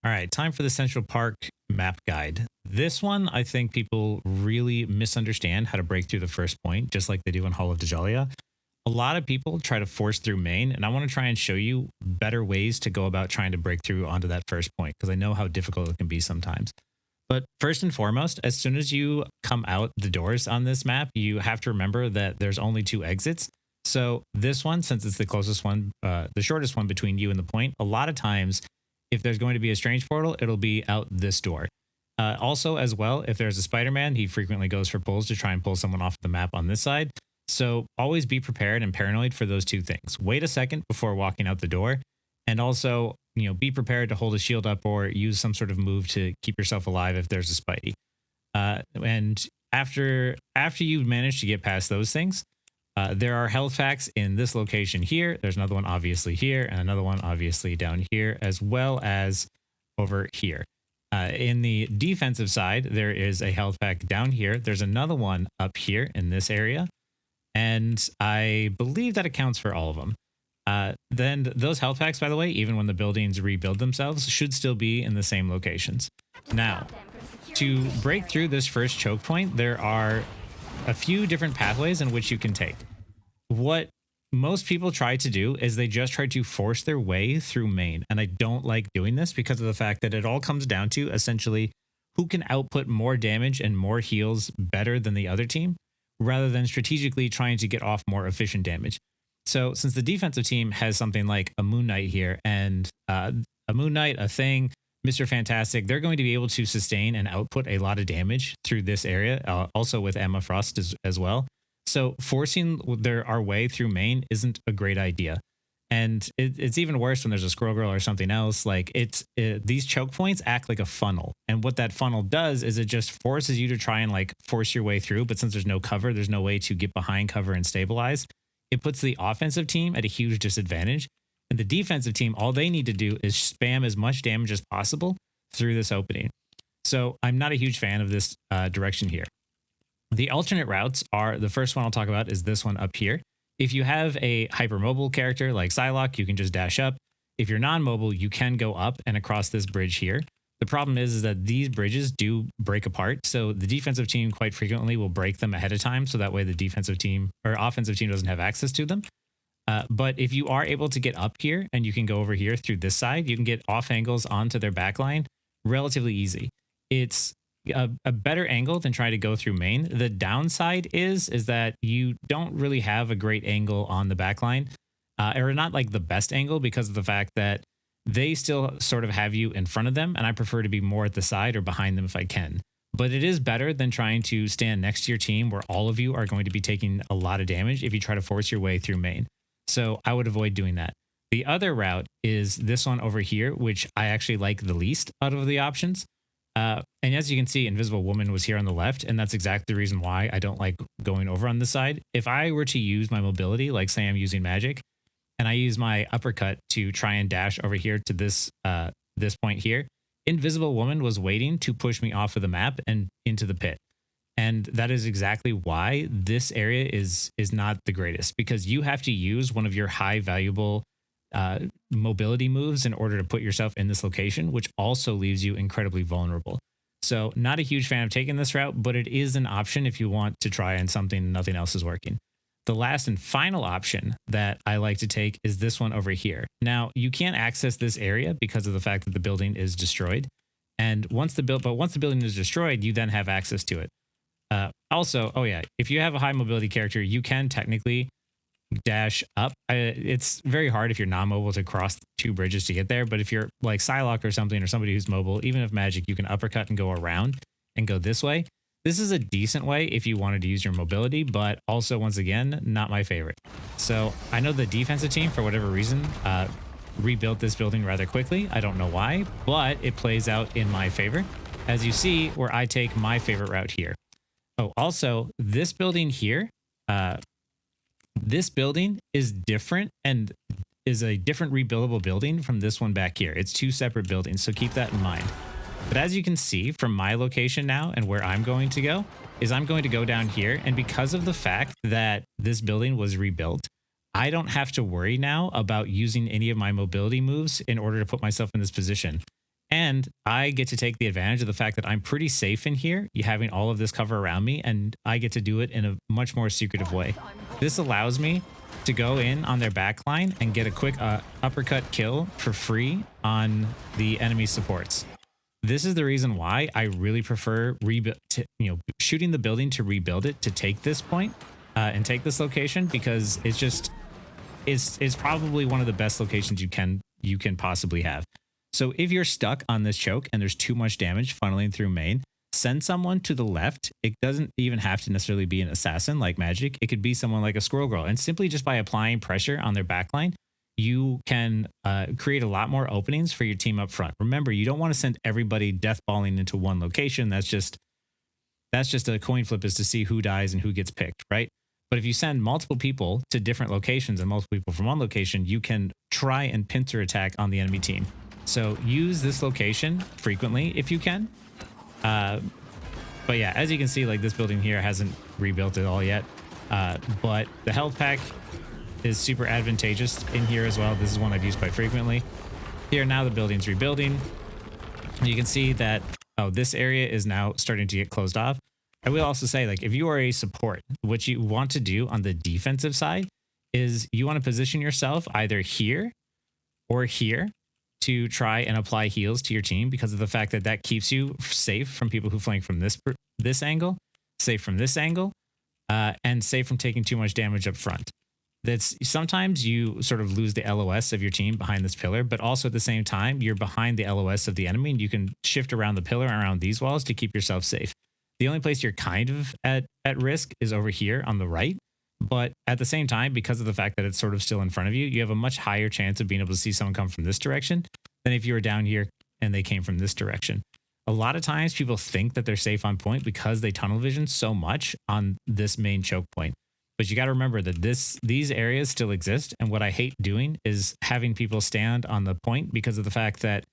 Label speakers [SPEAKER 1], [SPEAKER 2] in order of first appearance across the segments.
[SPEAKER 1] All right, time for the Central Park map guide. This one, I think people really misunderstand how to break through the first point, just like they do in Hall of Dajalia. A lot of people try to force through main, and I want to try and show you better ways to go about trying to break through onto that first point, because I know how difficult it can be sometimes. But first and foremost, as soon as you come out the doors on this map, you have to remember that there's only two exits. So this one, since it's the closest one, the shortest one between you and the point, a lot of times, if there's going to be a strange portal, it'll be out this door. Also, as well, if there's a Spider-Man, he frequently goes for pulls to try and pull someone off the map on this side. So always be prepared and paranoid for those two things. Wait a second before walking out the door, and also, be prepared to hold a shield up or use some sort of move to keep yourself alive if there's a Spidey. And after you manage to get past those things, there are health packs in this location here. There's another one obviously here, and another one obviously down here, as well as over here. In the defensive side, there is a health pack down here. There's another one up here in this area, and I believe that accounts for all of them. Then those health packs, by the way, even when the buildings rebuild themselves, should still be in the same locations. Now, to break through this first choke point, there are a few different pathways in which you can take. What most people try to do is they just try to force their way through main. And I don't like doing this because of the fact that it all comes down to essentially who can output more damage and more heals better than the other team, rather than strategically trying to get off more efficient damage. So since the defensive team has something like a Moon Knight here and a Moon Knight, a Thing, Mr. Fantastic, they're going to be able to sustain and output a lot of damage through this area, also with Emma Frost as well. So forcing our way through main isn't a great idea. And it's even worse when there's a Squirrel Girl or something else. Like these choke points act like a funnel. And what that funnel does is it just forces you to try and like force your way through. But since there's no cover, there's no way to get behind cover and stabilize. It puts the offensive team at a huge disadvantage. And the defensive team, all they need to do is spam as much damage as possible through this opening. So I'm not a huge fan of this direction here. The alternate routes are, the first one I'll talk about is this one up here. If you have a hypermobile character like Psylocke, you can just dash up. If you're non-mobile, you can go up and across this bridge here. The problem is that these bridges do break apart. So the defensive team quite frequently will break them ahead of time. So that way the defensive team or offensive team doesn't have access to them. But if you are able to get up here and you can go over here through this side, you can get off angles onto their backline relatively easy. It's a better angle than trying to go through main. The downside is that you don't really have a great angle on the backline, or not like the best angle, because of the fact that they still sort of have you in front of them, and I prefer to be more at the side or behind them if I can. But it is better than trying to stand next to your team where all of you are going to be taking a lot of damage if you try to force your way through main. So I would avoid doing that. The other route is this one over here, which I actually like the least out of the options. And as you can see, Invisible Woman was here on the left, and that's exactly the reason why I don't like going over on this side. If I were to use my mobility, like say I'm using magic, and I use my uppercut to try and dash over here to this point here, Invisible Woman was waiting to push me off of the map and into the pit. And that is exactly why this area is not the greatest, because you have to use one of your high valuable mobility moves in order to put yourself in this location, which also leaves you incredibly vulnerable. So not a huge fan of taking this route, but it is an option if you want to try and nothing else is working. The last and final option that I like to take is this one over here. Now, you can't access this area because of the fact that the building is destroyed. And once the building is destroyed, you then have access to it. Also, oh yeah, if you have a high mobility character, you can technically dash up. It's very hard if you're non-mobile to cross two bridges to get there, but if you're like Psylocke or something, or somebody who's mobile, even if magic, you can uppercut and go around and go this way. This is a decent way if you wanted to use your mobility, but also, once again, not my favorite. So I know the defensive team, for whatever reason, rebuilt this building rather quickly. I don't know why, but it plays out in my favor, as you see, where I take my favorite route here. Oh, also, this building here, this building is different and is a different rebuildable building from this one back here. It's two separate buildings, so keep that in mind. But as you can see from my location now and where I'm going to go, is I'm going to go down here. And because of the fact that this building was rebuilt, I don't have to worry now about using any of my mobility moves in order to put myself in this position. And I get to take the advantage of the fact that I'm pretty safe in here, you having all of this cover around me, and I get to do it in a much more secretive way. This allows me to go in on their back line and get a quick uppercut kill for free on the enemy supports. This is the reason why I really prefer shooting the building to rebuild it to take this point and take this location, because it's probably one of the best locations you can possibly have. So if you're stuck on this choke and there's too much damage funneling through main, send someone to the left. It doesn't even have to necessarily be an assassin like Magic. It could be someone like a Squirrel Girl, and simply just by applying pressure on their backline, you can create a lot more openings for your team up front. Remember, you don't want to send everybody deathballing into one location. That's just a coin flip, is to see who dies and who gets picked, right? But if you send multiple people to different locations and multiple people from one location, you can try and pincer attack on the enemy team. So use this location frequently if you can. But yeah, as you can see, like, this building here hasn't rebuilt at all yet. But the health pack is super advantageous in here as well. This is one I've used quite frequently. Here now the building's rebuilding. You can see that, oh, this area is now starting to get closed off. I will also say, like, if you are a support, what you want to do on the defensive side is you want to position yourself either here or here to try and apply heals to your team, because of the fact that that keeps you safe from people who flank from this angle, safe from this angle, and safe from taking too much damage up front. That's sometimes you sort of lose the LOS of your team behind this pillar, but also at the same time, you're behind the LOS of the enemy, and you can shift around the pillar around these walls to keep yourself safe. The only place you're kind of at risk is over here on the right. But at the same time, because of the fact that it's sort of still in front of you, you have a much higher chance of being able to see someone come from this direction than if you were down here and they came from this direction. A lot of times people think that they're safe on point because they tunnel vision so much on this main choke point. But you got to remember that these areas still exist. And what I hate doing is having people stand on the point, because of the fact that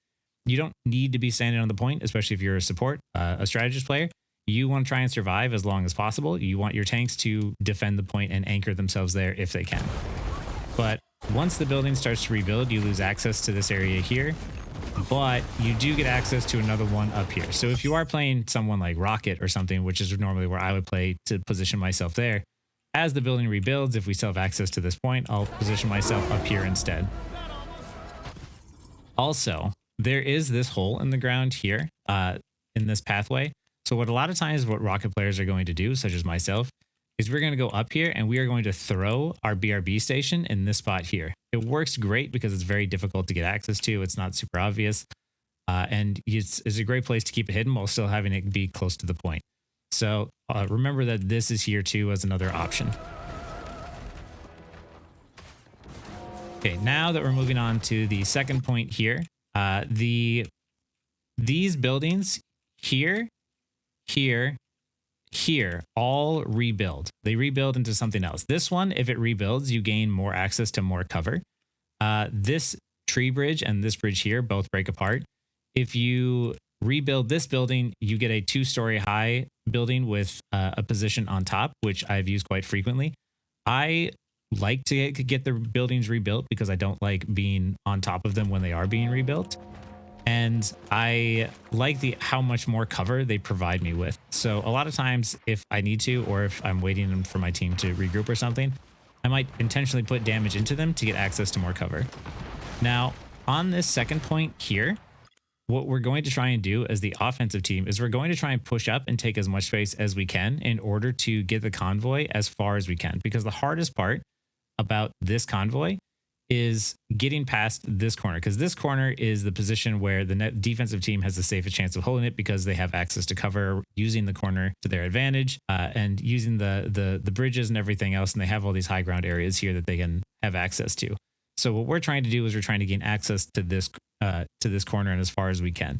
[SPEAKER 1] you don't need to be standing on the point, especially if you're a support, a strategist player. You want to try and survive as long as possible. You want your tanks to defend the point and anchor themselves there if they can. But once the building starts to rebuild, you lose access to this area here, but you do get access to another one up here. So if you are playing someone like Rocket or something, which is normally where I would play to position myself there, as the building rebuilds, if we still have access to this point, I'll position myself up here instead. Also, there is this hole in the ground here in this pathway. So what a lot of times what Rocket players are going to do, such as myself, is we're going to go up here and we are going to throw our BRB station in this spot here. It works great because it's very difficult to get access to. It's not super obvious. And it's a great place to keep it hidden while still having it be close to the point. So remember that this is here too as another option. Okay, now that we're moving on to the second point here, these buildings here, here all rebuild. They rebuild into something else. This one, if it rebuilds, you gain more access to more cover. This tree bridge and this bridge here both break apart. If you rebuild this building, you get a 2-story high building with a position on top, which I've used quite frequently. I like to get the buildings rebuilt because I don't like being on top of them when they are being rebuilt. And I like how much more cover they provide me with. So a lot of times if I need to, or if I'm waiting for my team to regroup or something, I might intentionally put damage into them to get access to more cover. Now, on this second point here, what we're going to try and do as the offensive team is we're going to try and push up and take as much space as we can in order to get the convoy as far as we can. Because the hardest part about this convoy is getting past this corner, because this corner is the position where the defensive team has the safest chance of holding it, because they have access to cover using the corner to their advantage and using the bridges and everything else. And they have all these high ground areas here that they can have access to. So what we're trying to do is we're trying to gain access to this corner and as far as we can.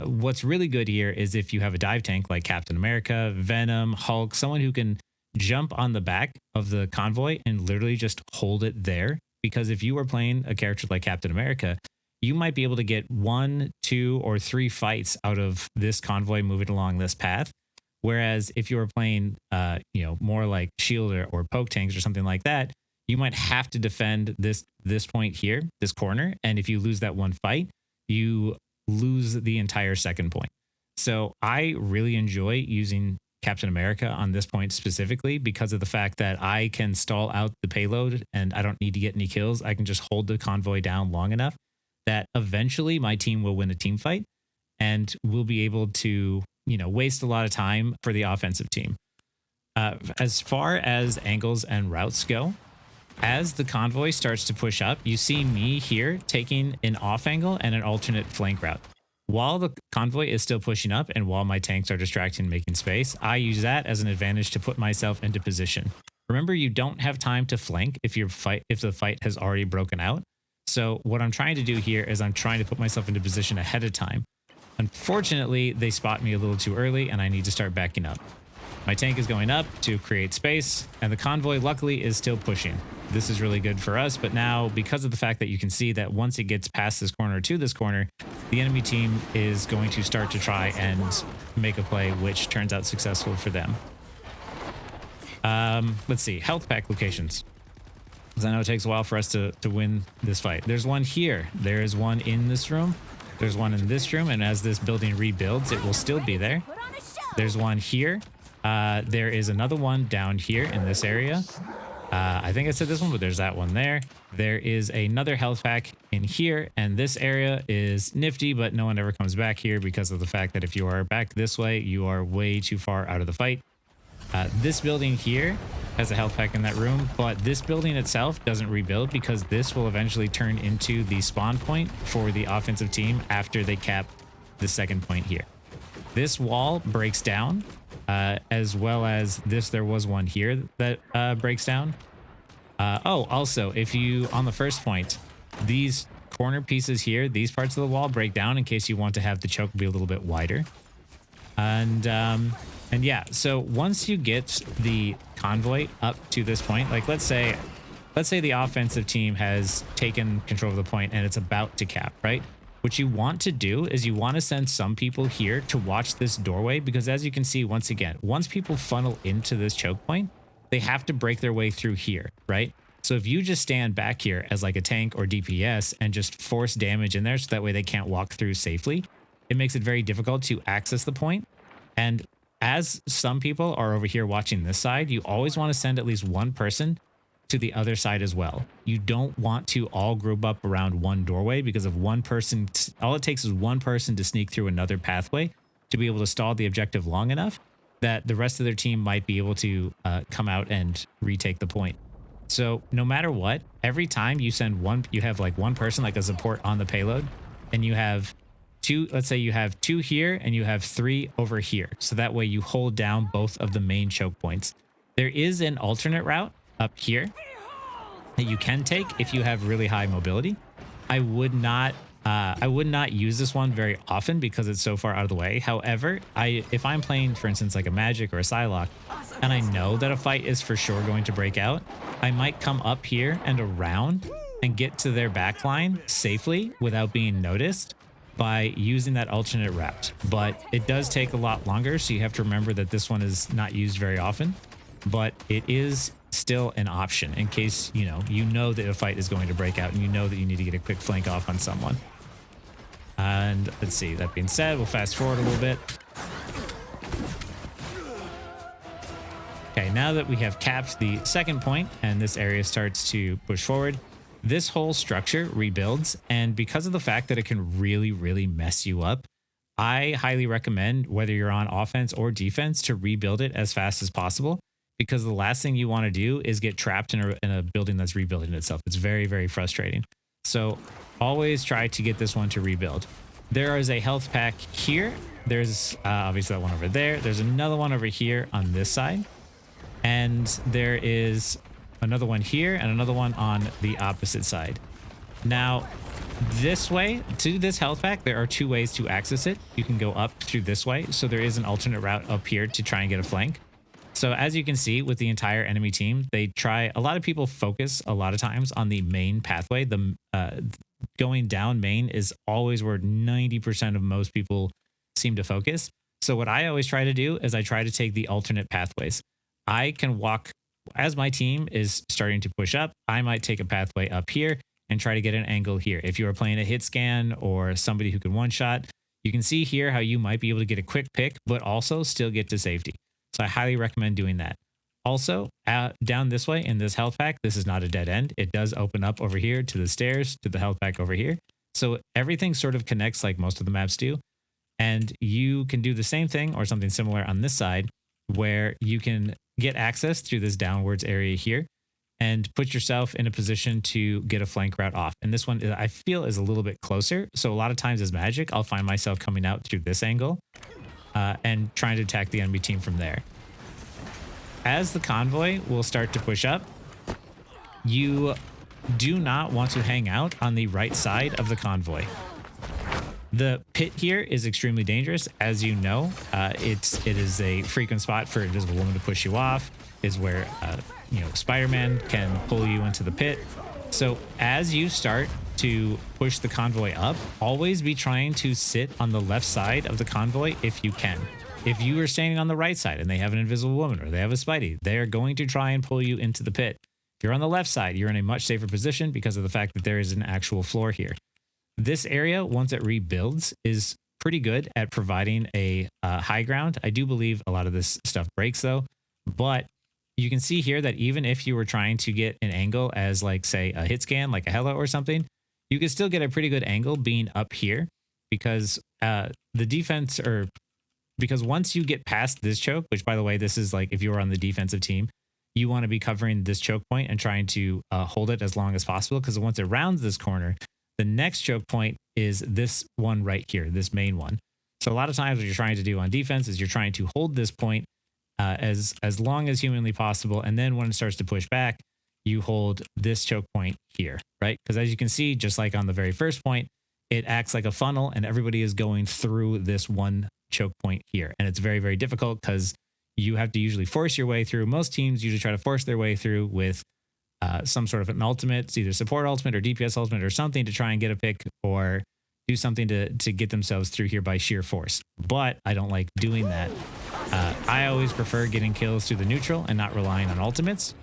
[SPEAKER 1] What's really good here is if you have a dive tank like Captain America, Venom, Hulk, someone who can jump on the back of the convoy and literally just hold it there. Because if you were playing a character like Captain America, you might be able to get 1, 2, or 3 fights out of this convoy moving along this path. Whereas if you were playing, more like shield or poke tanks or something like that, you might have to defend this point here, this corner. And if you lose that one fight, you lose the entire second point. So I really enjoy using Captain America on this point specifically because of the fact that I can stall out the payload and I don't need to get any kills. I can just hold the convoy down long enough that eventually my team will win a team fight and we'll be able to, waste a lot of time for the offensive team. As far as angles and routes go, as the convoy starts to push up, you see me here taking an off angle and an alternate flank route. While the convoy is still pushing up and while my tanks are distracting and making space, I use that as an advantage to put myself into position. Remember, you don't have time to flank if the fight has already broken out. So what I'm trying to do here is I'm trying to put myself into position ahead of time. Unfortunately, they spot me a little too early and I need to start backing up. My tank is going up to create space and the convoy luckily is still pushing. This is really good for us, but now because of the fact that you can see that once it gets past this corner to this corner, the enemy team is going to start to try and make a play, which turns out successful for them. Let's see, health pack locations. Because I know it takes a while for us to win this fight. There's one here. There is one in this room. There's one in this room. And as this building rebuilds, it will still be there. There's one here. There is another one down here in this area. I think I said this one, but there's that one there. There is another health pack in here, and this area is nifty, but no one ever comes back here because of the fact that if you are back this way, you are way too far out of the fight. This building here has a health pack in that room, but this building itself doesn't rebuild because this will eventually turn into the spawn point for the offensive team after they cap the second point here. This wall breaks down. As well as this, there was one here that breaks down. Also, if you, on the first point, these corner pieces here, these parts of the wall break down in case you want to have the choke be a little bit wider. And yeah, so once you get the convoy up to this point, like let's say the offensive team has taken control of the point and it's about to cap, right? What you want to do is you want to send some people here to watch this doorway because as you can see, once again, once people funnel into this choke point, they have to break their way through here, right? So if you just stand back here as like a tank or DPS and just force damage in there so that way they can't walk through safely, it makes it very difficult to access the point. And as some people are over here watching this side, you always want to send at least one person to the other side as well. You don't want to all group up around one doorway because of one person, all it takes is one person to sneak through another pathway to be able to stall the objective long enough that the rest of their team might be able to come out and retake the point. So no matter what, every time you send one, you have like one person like a support on the payload and you have two, let's say you have two here and you have three over here. So that way you hold down both of the main choke points. There is an alternate route up here that you can take if you have really high mobility. I would not use this one very often because it's so far out of the way. However, if I'm playing, for instance, like a Magic or a Psylocke, and I know that a fight is for sure going to break out, I might come up here and around and get to their backline safely without being noticed by using that alternate route. But it does take a lot longer, so you have to remember that this one is not used very often, but it is still an option in case you know that a fight is going to break out and you know that you need to get a quick flank off on someone. And let's see, that being said, we'll fast forward a little bit. Okay, now that we have capped the second point and this area starts to push forward, this whole structure rebuilds, and because of the fact that it can really mess you up, I highly recommend, whether you're on offense or defense, to rebuild it as fast as possible. Because the last thing you want to do is get trapped in a building that's rebuilding itself. It's very frustrating. So always try to get this one to rebuild. There is a health pack here. There's obviously that one over there. There's another one over here on this side. And there is another one here and another one on the opposite side. Now, this way to this health pack, there are two ways to access it. You can go up through this way. So there is an alternate route up here to try and get a flank. So as you can see with the entire enemy team, a lot of people focus a lot of times on the main pathway. The going down main is always where 90% of most people seem to focus. So what I always try to do is I try to take the alternate pathways. I can walk, as my team is starting to push up, I might take a pathway up here and try to get an angle here. If you are playing a hit scan or somebody who can one shot, you can see here how you might be able to get a quick pick, but also still get to safety. So I highly recommend doing that. Also, down this way in this health pack, this is not a dead end. It does open up over here to the stairs, to the health pack over here. So everything sort of connects like most of the maps do. And you can do the same thing or something similar on this side, where you can get access through this downwards area here and put yourself in a position to get a flank route off. And this one I feel is a little bit closer. So a lot of times as Magic, I'll find myself coming out through this angle and trying to attack the enemy team from there. As the convoy will start to push up, you do not want to hang out on the right side of the convoy. The pit here is extremely dangerous. As you know, it is a frequent spot for Invisible Woman to push you off. Is where Spider-Man can pull you into the pit. So as you start to push the convoy up, always be trying to sit on the left side of the convoy if you can. If you are standing on the right side and they have an Invisible Woman or they have a Spidey, they are going to try and pull you into the pit. If you're on the left side, you're in a much safer position because of the fact that there is an actual floor here. This area, once it rebuilds, is pretty good at providing a high ground. I do believe a lot of this stuff breaks though, but you can see here that even if you were trying to get an angle as like, say, a hit scan, like a Hela or something, you could still get a pretty good angle being up here because the defense because once you get past this choke, which by the way, this is like if you were on the defensive team, you want to be covering this choke point and trying to hold it as long as possible because once it rounds this corner, the next choke point is this one right here, this main one. So a lot of times what you're trying to do on defense is you're trying to hold this point as long as humanly possible. And then when it starts to push back, you hold this choke point here, right? Because as you can see, just like on the very first point, it acts like a funnel and everybody is going through this one choke point here. And it's very, very difficult because you have to usually force your way through. Most teams usually try to force their way through with some sort of an ultimate. It's either support ultimate or DPS ultimate or something to try and get a pick or do something to get themselves through here by sheer force. But I don't like doing that. I always prefer getting kills through the neutral and not relying on ultimates.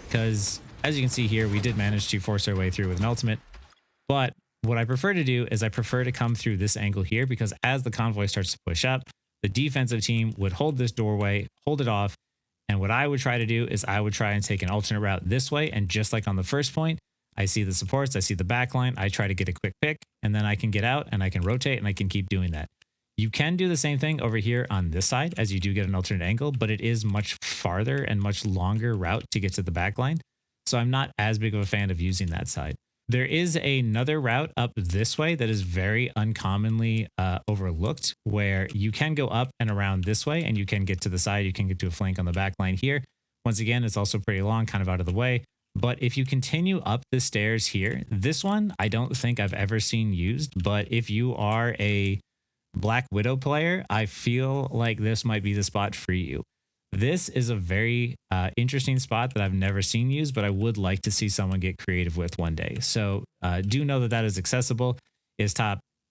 [SPEAKER 1] Because as you can see here, we did manage to force our way through with an ultimate. But what I prefer to do is I prefer to come through this angle here because as the convoy starts to push up, the defensive team would hold this doorway, hold it off. And what I would try to do is I would try and take an alternate route this way. And just like on the first point, I see the supports, I see the back line, I try to get a quick pick, and then I can get out and I can rotate and I can keep doing that. You can do the same thing over here on this side as you do get an alternate angle, but it is much farther and much longer route to get to the back line. So I'm not as big of a fan of using that side. There is another route up this way that is very uncommonly overlooked, where you can go up and around this way and you can get to the side. You can get to a flank on the back line here. Once again, it's also pretty long, kind of out of the way. But if you continue up the stairs here, this one I don't think I've ever seen used. But if you are a Black Widow player, I feel like this might be the spot for you. This is a very interesting spot that I've never seen used, but I would like to see someone get creative with one day. So do know that that is accessible, is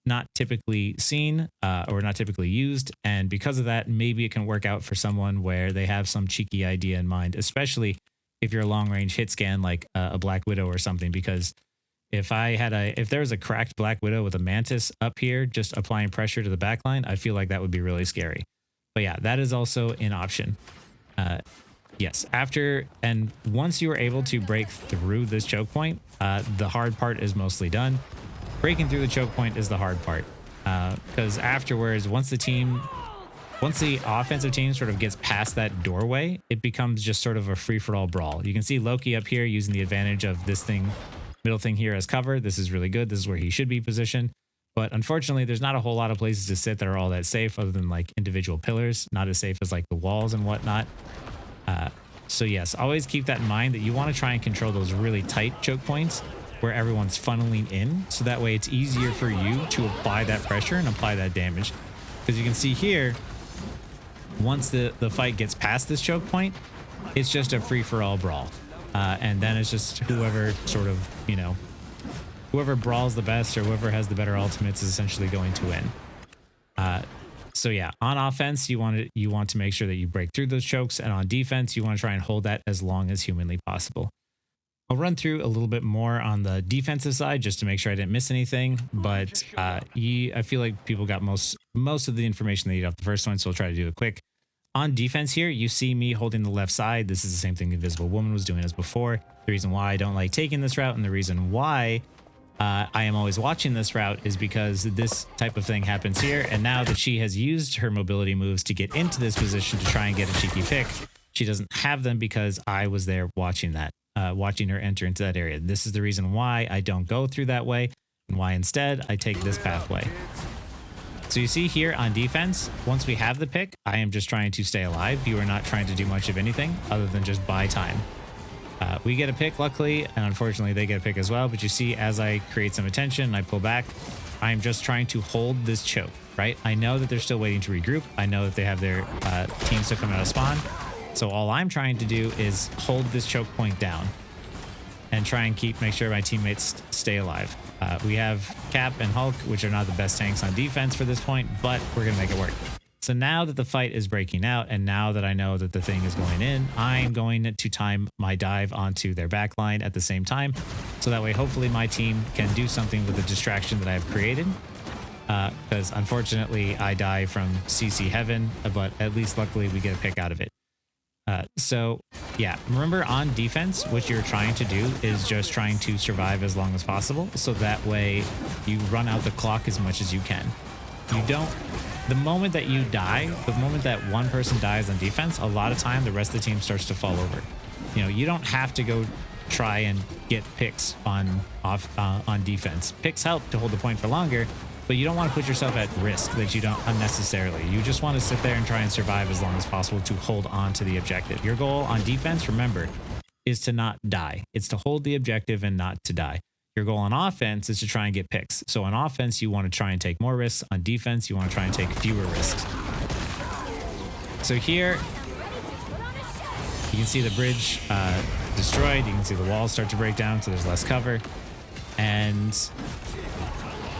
[SPEAKER 1] not typically seen or not typically used. And because of that, maybe it can work out for someone where they have some cheeky idea in mind, especially if you're a long range hit scan like a Black Widow or something. Because if there was a cracked Black Widow with a Mantis up here, just applying pressure to the back line, I feel like that would be really scary. But yeah, that is also an option. Yes, once you are able to break through this choke point, the hard part is mostly done. Breaking through the choke point is the hard part. Because afterwards, once the offensive team sort of gets past that doorway, it becomes just sort of a free-for-all brawl. You can see Loki up here using the advantage of this middle thing here as cover. This is really good. This is where he should be positioned. But unfortunately, there's not a whole lot of places to sit that are all that safe other than like individual pillars, not as safe as like the walls and whatnot. So yes, always keep that in mind that you want to try and control those really tight choke points where everyone's funneling in. So that way it's easier for you to apply that pressure and apply that damage. Because you can see here, once the fight gets past this choke point, it's just a free-for-all brawl. And then it's just whoever sort of, whoever brawls the best or whoever has the better ultimates is essentially going to win. So yeah, on offense, you want to make sure that you break through those chokes, and on defense, you want to try and hold that as long as humanly possible. I'll run through a little bit more on the defensive side just to make sure I didn't miss anything. But I feel like people got most of the information they need off the first one, so I'll try to do it quick. On defense here, you see me holding the left side. This is the same thing the Invisible Woman was doing as before. The reason why I don't like taking this route and the reason why I am always watching this route is because this type of thing happens here. And now that she has used her mobility moves to get into this position to try and get a cheeky pick, she doesn't have them because I was there watching that, watching her enter into that area. This is the reason why I don't go through that way and why instead I take this pathway. So you see here on defense, once we have the pick, I am just trying to stay alive. You are not trying to do much of anything other than just buy time. We get a pick, luckily, and unfortunately they get a pick as well. But you see, as I create some attention and I pull back, I'm just trying to hold this choke, right? I know that they're still waiting to regroup. I know that they have their teams to come out of spawn. So all I'm trying to do is hold this choke point down and try and make sure my teammates stay alive. We have Cap and Hulk, which are not the best tanks on defense for this point, but we're going to make it work. So now that the fight is breaking out and now that I know that the thing is going in, I'm going to time my dive onto their backline at the same time. So that way, hopefully my team can do something with the distraction that I've created. Because unfortunately, I die from CC heaven, but at least luckily we get a pick out of it. So yeah, remember on defense, what you're trying to do is just trying to survive as long as possible. So that way you run out the clock as much as you can. The moment that you die, the moment that one person dies on defense, a lot of time the rest of the team starts to fall over. You know, you don't have to go try and get picks on defense. Picks help to hold the point for longer, but you don't want to put yourself at risk that you don't unnecessarily. You just want to sit there and try and survive as long as possible to hold on to the objective. Your goal on defense, remember, is to not die. It's to hold the objective and not to die. Your goal on offense is to try and get picks. So on offense, you want to try and take more risks. On defense, you want to try and take fewer risks. So here, you can see the bridge destroyed. You can see the walls start to break down, so there's less cover. And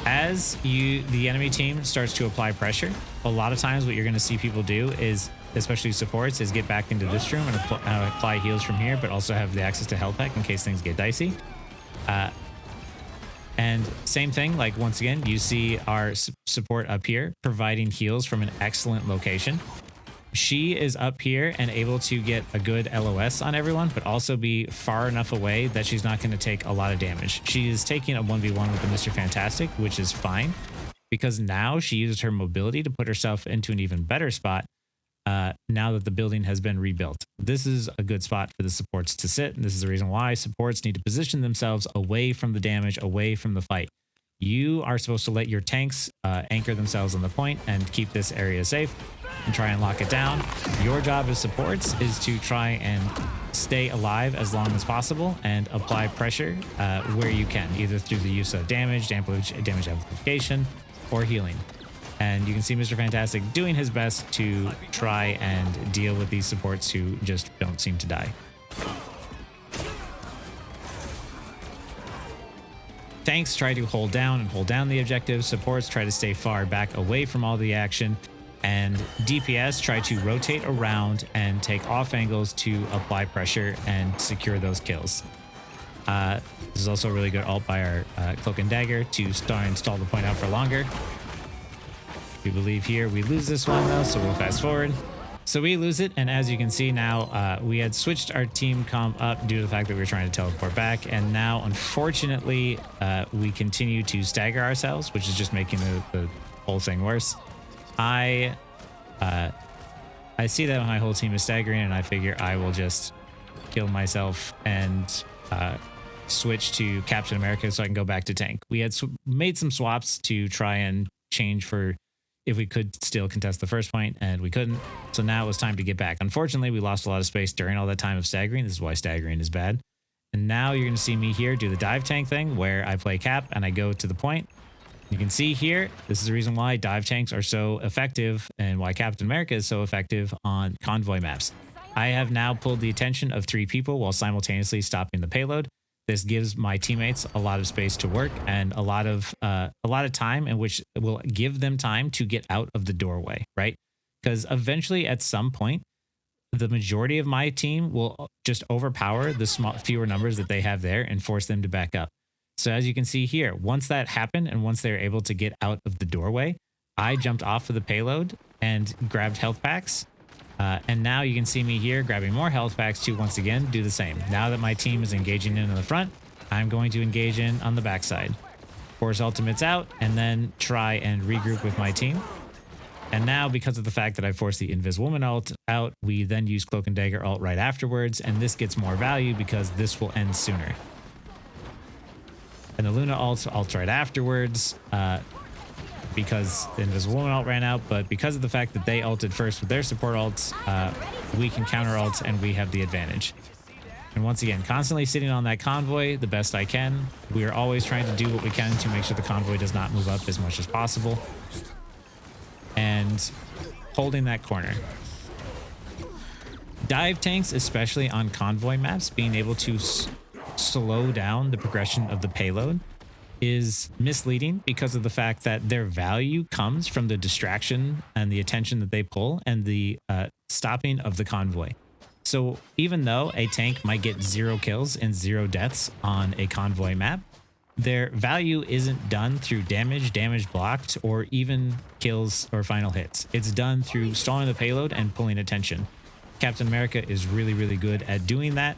[SPEAKER 1] as the enemy team starts to apply pressure, a lot of times what you're going to see people do is, especially supports, is get back into this room and apply heals from here, but also have the access to health pack in case things get dicey. And same thing, like once again, you see our support up here providing heals from an excellent location. She is up here and able to get a good LOS on everyone, but also be far enough away that she's not going to take a lot of damage. She is taking a 1v1 with the Mr. Fantastic, which is fine, because now she uses her mobility to put herself into an even better spot now that the building has been rebuilt. This is a good spot for the supports to sit, and this is the reason why supports need to position themselves away from the damage, away from the fight. You are supposed to let your tanks anchor themselves on the point and keep this area safe and try and lock it down. Your job as supports is to try and stay alive as long as possible and apply pressure where you can, either through the use of damage amplification, or healing. And you can see Mr. Fantastic doing his best to try and deal with these supports who just don't seem to die. Tanks try to hold down the objective. Supports try to stay far back away from all the action. And DPS try to rotate around and take off angles to apply pressure and secure those kills. This is also a really good ult by our Cloak and Dagger to stall the point out for longer. We believe here we lose this one though, so we'll fast forward. So we lose it, and as you can see now, we had switched our team comp up due to the fact that we were trying to teleport back, and now unfortunately we continue to stagger ourselves, which is just making the whole thing worse. I see that my whole team is staggering, and I figure I will just kill myself and switch to Captain America so I can go back to tank. We had made some swaps to try and change for if we could still contest the first point, and we couldn't. So now it was time to get back. Unfortunately, we lost a lot of space during all that time of staggering. This is why staggering is bad. And now you're going to see me here do the dive tank thing where I play Cap and I go to the point. You can see here, this is the reason why dive tanks are so effective and why Captain America is so effective on convoy maps. I have now pulled the attention of 3 people while simultaneously stopping the payload. This gives my teammates a lot of space to work and a lot of time in which will give them time to get out of the doorway, right? Because eventually at some point, the majority of my team will just overpower the fewer numbers that they have there and force them to back up. So as you can see here, once that happened and once they were able to get out of the doorway, I jumped off of the payload and grabbed health packs. And now you can see me here grabbing more health packs to once again do the same. Now that my team is engaging in the front, I'm going to engage in on the backside. Force ultimates out and then try and regroup with my team. And now, because of the fact that I forced the Invis Woman ult out, we then use Cloak and Dagger ult right afterwards, and this gets more value because this will end sooner. And the Luna ult right afterwards, because the Invisible Woman ult ran out, but because of the fact that they ulted first with their support ults, we can counter ult and we have the advantage. And once again, constantly sitting on that convoy the best I can. We are always trying to do what we can to make sure the convoy does not move up as much as possible. And holding that corner. Dive tanks, especially on convoy maps, being able to slow down the progression of the payload is misleading because of the fact that their value comes from the distraction and the attention that they pull and the stopping of the convoy. So even though a tank might get 0 kills and 0 deaths on a convoy map, their value isn't done through damage blocked, or even kills or final hits. It's done through stalling the payload and pulling attention. Captain America is really, really good at doing that.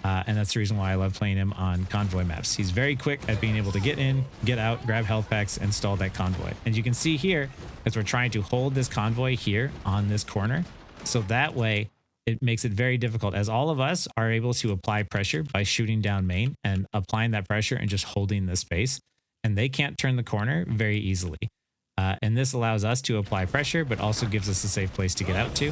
[SPEAKER 1] And that's the reason why I love playing him on convoy maps. He's very quick at being able to get in, get out, grab health packs, and stall that convoy. And you can see here, as we're trying to hold this convoy here on this corner, so that way it makes it very difficult, as all of us are able to apply pressure by shooting down main and applying that pressure and just holding the space. And they can't turn the corner very easily. And this allows us to apply pressure, but also gives us a safe place to get out to.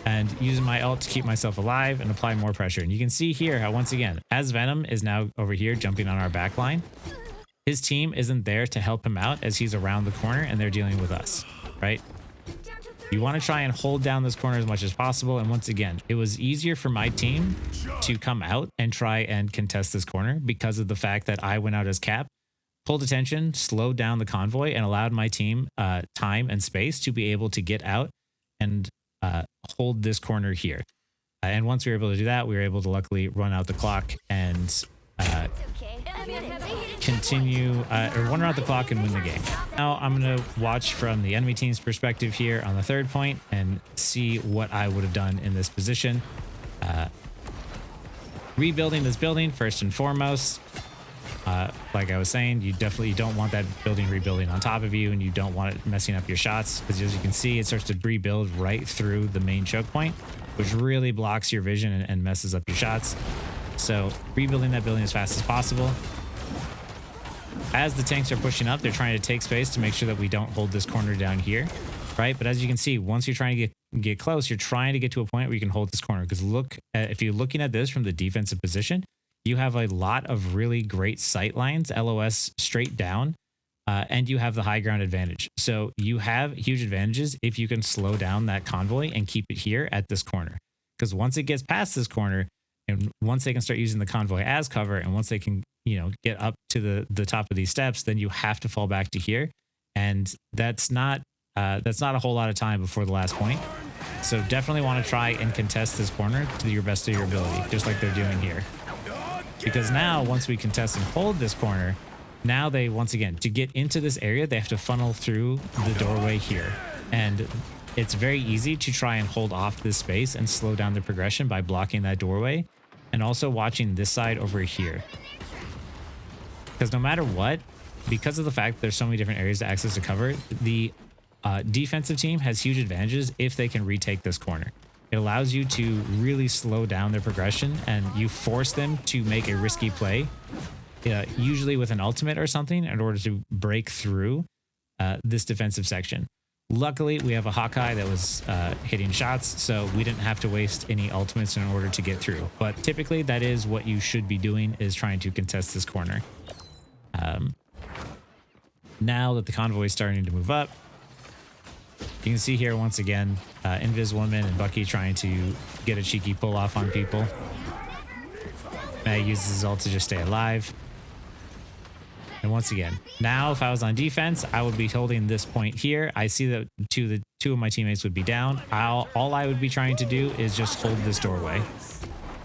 [SPEAKER 1] And using my ult to keep myself alive and apply more pressure. And you can see here how, once again, as Venom is now over here jumping on our back line, his team isn't there to help him out as he's around the corner and they're dealing with us, right? You want to try and hold down this corner as much as possible. And once again, it was easier for my team to come out and try and contest this corner because of the fact that I went out as Cap, pulled attention, slowed down the convoy, and allowed my team time and space to be able to get out and hold this corner here. And once we were able to do that, we were able to luckily run out the clock and continue or run out the clock and win the game. Now I'm going to watch from the enemy team's perspective here on the third point and see what I would have done in this position. Rebuilding this building first and foremost. Like I was saying, you definitely don't want that building rebuilding on top of you, and you don't want it messing up your shots, because as you can see, it starts to rebuild right through the main choke point, which really blocks your vision and messes up your shots. So rebuilding that building as fast as possible. As the tanks are pushing up, they're trying to take space to make sure that we don't hold this corner down here, right? But as you can see, once you're trying to get close, you're trying to get to a point where you can hold this corner, because look, if you're looking at this from the defensive position, you have a lot of really great sight lines, LOS straight down, and you have the high ground advantage. So you have huge advantages if you can slow down that convoy and keep it here at this corner. Because once it gets past this corner, and once they can start using the convoy as cover, and once they can, you know, get up to the top of these steps, then you have to fall back to here. And that's not a whole lot of time before the last point. So definitely want to try and contest this corner to your best of your ability, just like they're doing here. Because now, once we contest and hold this corner, now they, once again, to get into this area, they have to funnel through the doorway here. And it's very easy to try and hold off this space and slow down the progression by blocking that doorway, and also watching this side over here. Because no matter what, because of the fact that there's so many different areas to access to cover, the defensive team has huge advantages if they can retake this corner. It allows you to really slow down their progression, and you force them to make a risky play, usually with an ultimate or something, in order to break through this defensive section. Luckily, we have a Hawkeye that was hitting shots, so we didn't have to waste any ultimates in order to get through. But typically, that is what you should be doing, is trying to contest this corner. Now that the convoy is starting to move up, you can see here once again, Invis Woman and Bucky trying to get a cheeky pull off on people. Mag uses his ult to just stay alive. And once again, now if I was on defense, I would be holding this point here. I see that two of my teammates would be down. All I would be trying to do is just hold this doorway.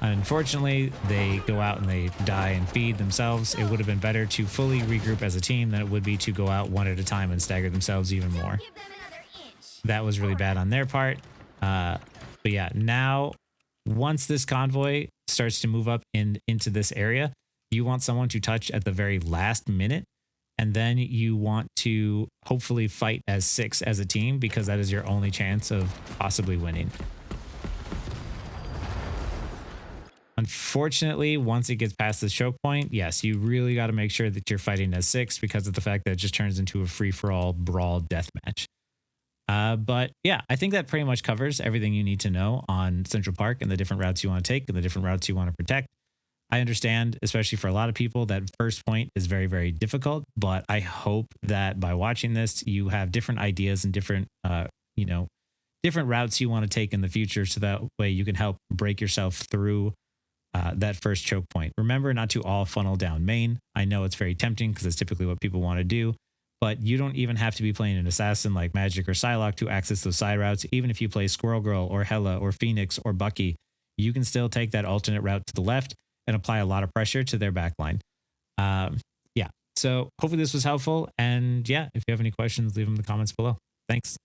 [SPEAKER 1] Unfortunately, they go out and they die and feed themselves. It would have been better to fully regroup as a team than it would be to go out one at a time and stagger themselves even more. That was really bad on their part. But yeah, now once this convoy starts to move up into this area, you want someone to touch at the very last minute. And then you want to hopefully fight as 6 as a team, because that is your only chance of possibly winning. Unfortunately, once it gets past this choke point, yes, you really got to make sure that you're fighting as 6, because of the fact that it just turns into a free-for-all brawl deathmatch. But yeah, I think that pretty much covers everything you need to know on Central Park and the different routes you want to take and the different routes you want to protect. I understand, especially for a lot of people, that first point is very, very difficult, but I hope that by watching this, you have different ideas and different, different routes you want to take in the future, so that way you can help break yourself through that first choke point. Remember not to all funnel down main. I know it's very tempting because it's typically what people want to do, but you don't even have to be playing an assassin like Magic or Psylocke to access those side routes. Even if you play Squirrel Girl or Hela or Phoenix or Bucky, you can still take that alternate route to the left and apply a lot of pressure to their backline. Yeah, so hopefully this was helpful. And yeah, if you have any questions, leave them in the comments below. Thanks.